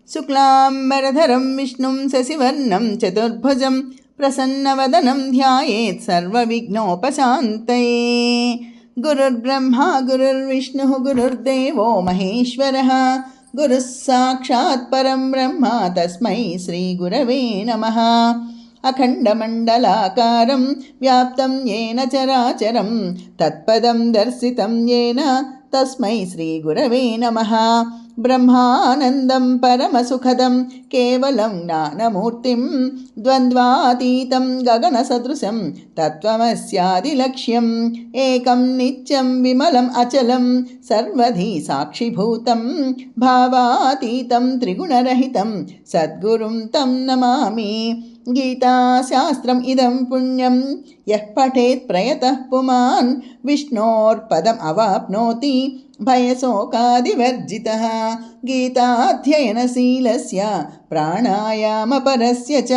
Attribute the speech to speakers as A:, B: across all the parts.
A: शुक्लाम्बरधरं विष्णुं शशिवर्णं चतुर्भुजं प्रसन्नवदनं ध्यायेत् सर्वविघ्नोपशान्तये। गुरुर्ब्रह्मा गुरुर्विष्णुः गुरुर्देवो महेश्वरः, गुरुः साक्षात् परं ब्रह्म तस्मै श्रीगुरवे नमः। अखण्डमण्डलाकारं व्याप्तं येन चराचरं तत्पदं दर्शितं येन तस्मै श्रीगुरवे नमः। ब्रह्मानन्दं परमसुखदं केवलं ज्ञानमूर्तिं द्वन्द्वातीतं गगनसदृशं तत्त्वमस्यादिलक्ष्यम् एकं नित्यं विमलम् अचलं सर्वधी साक्षिभूतं भावातीतं त्रिगुणरहितं सद्गुरुं तं नमामि। गीताशास्त्रम् इदं पुण्यं यः पठेत् प्रयतः पुमान् विष्णोर्पदम् अवाप्नोति भयशोकादिवर्जितः। गीताध्ययनशीलस्य प्राणायामपरस्य च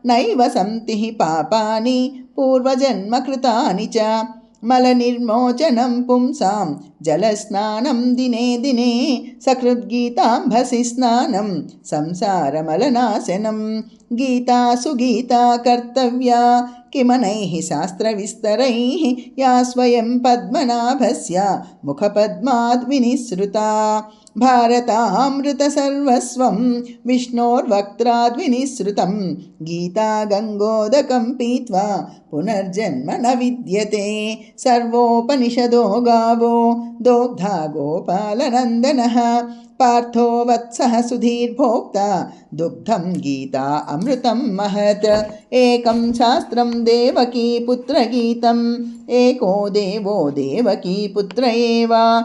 A: नैव सन्ति हि पापानि पूर्वजन्मकृतानि च। मलनिर्मोचनं पुंसां जलस्नानं दिने दिने सकृद्गीताम्भसि स्नानं संसारमलनाशनं। गीता सुगीता कर्तव्या किमनैः शास्त्रविस्तरैः या स्वयं पद्मनाभस्य मुखपद्माद् विनिसृता। भारतामृतसर्वस्वं विष्णोर्वक्त्राद्विनिसृतं गीता गङ्गोदकं पीत्वा पुनर्जन्म न विद्यते। सर्वोपनिषदो गावो दोग्धा गोपालनन्दनः पार्थो वत्सः सुधीर्भोक्ता दुग्धं गीता अमृतं महत्। एकं शास्त्रं देवकी पुत्रगीतम् एको देवो देवकी पुत्र एव।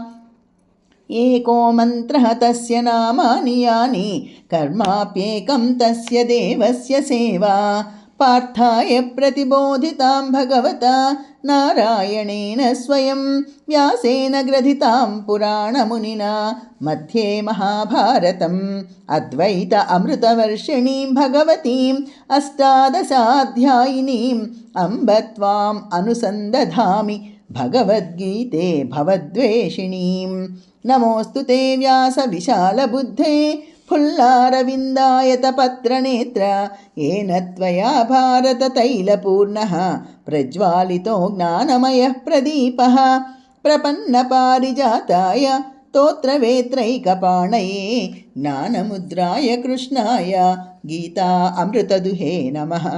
A: एको मन्त्रः तस्य नामानि यानि कर्माप्येकं तस्य देवस्य सेवा। पार्थाय प्रतिबोधितां भगवता नारायणेन स्वयं व्यासेन ग्रथितां पुराणमुनिना मध्ये महाभारतम् अद्वैत अमृतवर्षिणीं भगवतीम् अष्टादशाध्यायिनीम् अम्ब त्वाम् अनुसन्दधामि भगवद्गीते भवद्वेषिणीम्। नमोऽस्तु ते व्यास विशालबुद्धे फुल्लारविन्दायतपत्रनेत्र येन त्वया भारततैलपूर्णः प्रज्वालितो ज्ञानमयः प्रदीपः। प्रपन्नपारिजाताय स्तोत्रवेत्रैकपाणये ज्ञानमुद्राय कृष्णाय गीता अमृतदुहे नमः।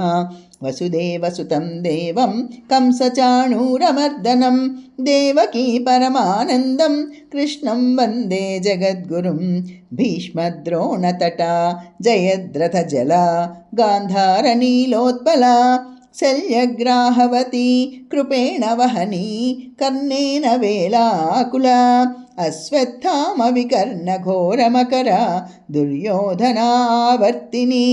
A: वसुदेवसुतं देवं कंसचाणूरमर्दनं देवकी परमानन्दं कृष्णं वन्दे जगद्गुरुं। भीष्मद्रोणतटा जयद्रथजला गान्धारनीलोत्पला शल्यग्राहवती कृपेण वहनी कर्णेन वेलाकुला। अश्वत्थामविकर्णघोरमकरा दुर्योधनावर्तिनी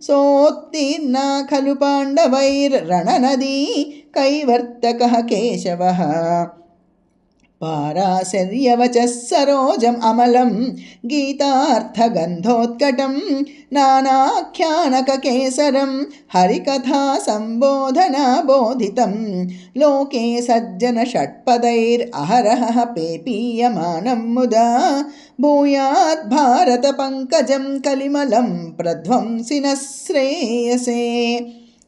A: सोत्तीर्णा खलु पाण्डवैर्रणनदी कैवर्तकः केशवः। पाराशर्यवचः सरोजम् अमलं गीतार्थगन्धोत्कटं नानाख्यानककेसरं हरिकथा सम्बोधना बोधितं। लोके सज्जन षट्पदैरहरहः पेपीयमानं मुदा भूयात् भारत पंकजं कलिमलं प्रध्वंसिनः श्रेयसे।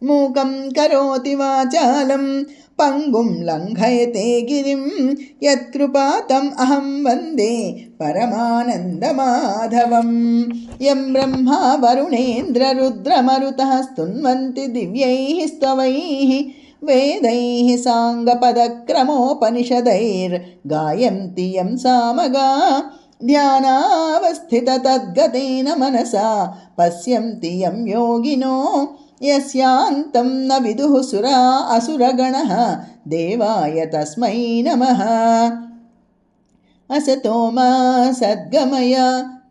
A: मूकं करोति वाचालं पंगुं लङ्घयते गिरिं यत्कृपातम् अहं वन्दे परमानन्दमाधवम्। यं ब्रह्मा वरुणेन्द्ररुद्रमरुतः स्तुन्वन्ति दिव्यैः स्तवैः वेदैः साङ्गपदक्रमोपनिषदैर्गायन्ति यं सामगा। ध्यानावस्थिततद्गतेन मनसा पश्यन्ति यं योगिनो यस्यान्तं न विदुः सुरा असुरगणः देवाय तस्मै नमः। असतो मा सद्गमय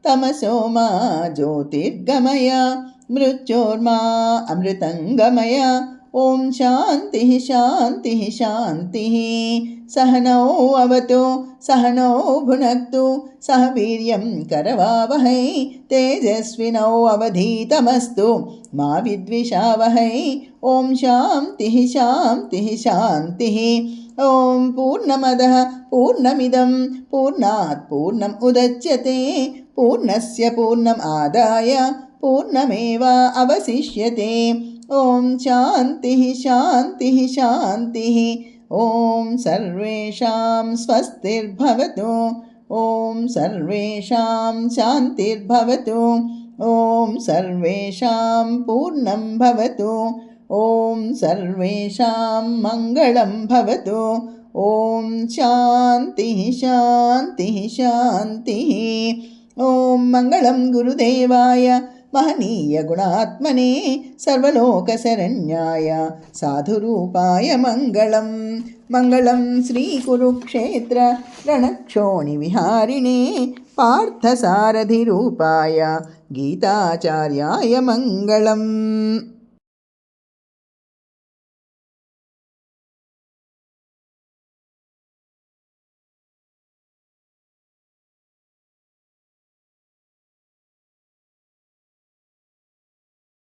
A: तमसो मा ज्योतिर्गमय मृत्योर्मा अमृतङ्गमय। ओम शान्तिः शान्तिः शान्तिः। सहनौ अवतु सहनौ भुनक्तु सह वीर्यं करवावहै तेजस्विनौ अवधीतमस्तु मा विद्विषावहै। ओम शान्तिः शान्तिः शान्तिः। ॐ पूर्णमदः पूर्णमिदं पूर्णात् पूर्णम् उदच्यते पूर्णस्य पूर्णम् आदाय पूर्णमेवावशिष्यते। ॐ शान्तिः शान्तिः शान्तिः। ॐ सर्वेषां स्वस्तिर्भवतु। ॐ सर्वेषां शान्तिर्भवतु। ॐ सर्वेषां पूर्णं भवतु। ॐ सर्वेषां मङ्गलं भवतु। ॐ शान्तिः शान्तिः शान्तिः। ॐ मङ्गलं गुरुदेवाय महनीयगुणात्मने सर्वलोकशरण्याय साधुरूपाय मङ्गलं। मङ्गलं श्रीकुरुक्षेत्र रणक्षोणिविहारिणे पार्थसारथिरूपाय गीताचार्याय मङ्गलम्।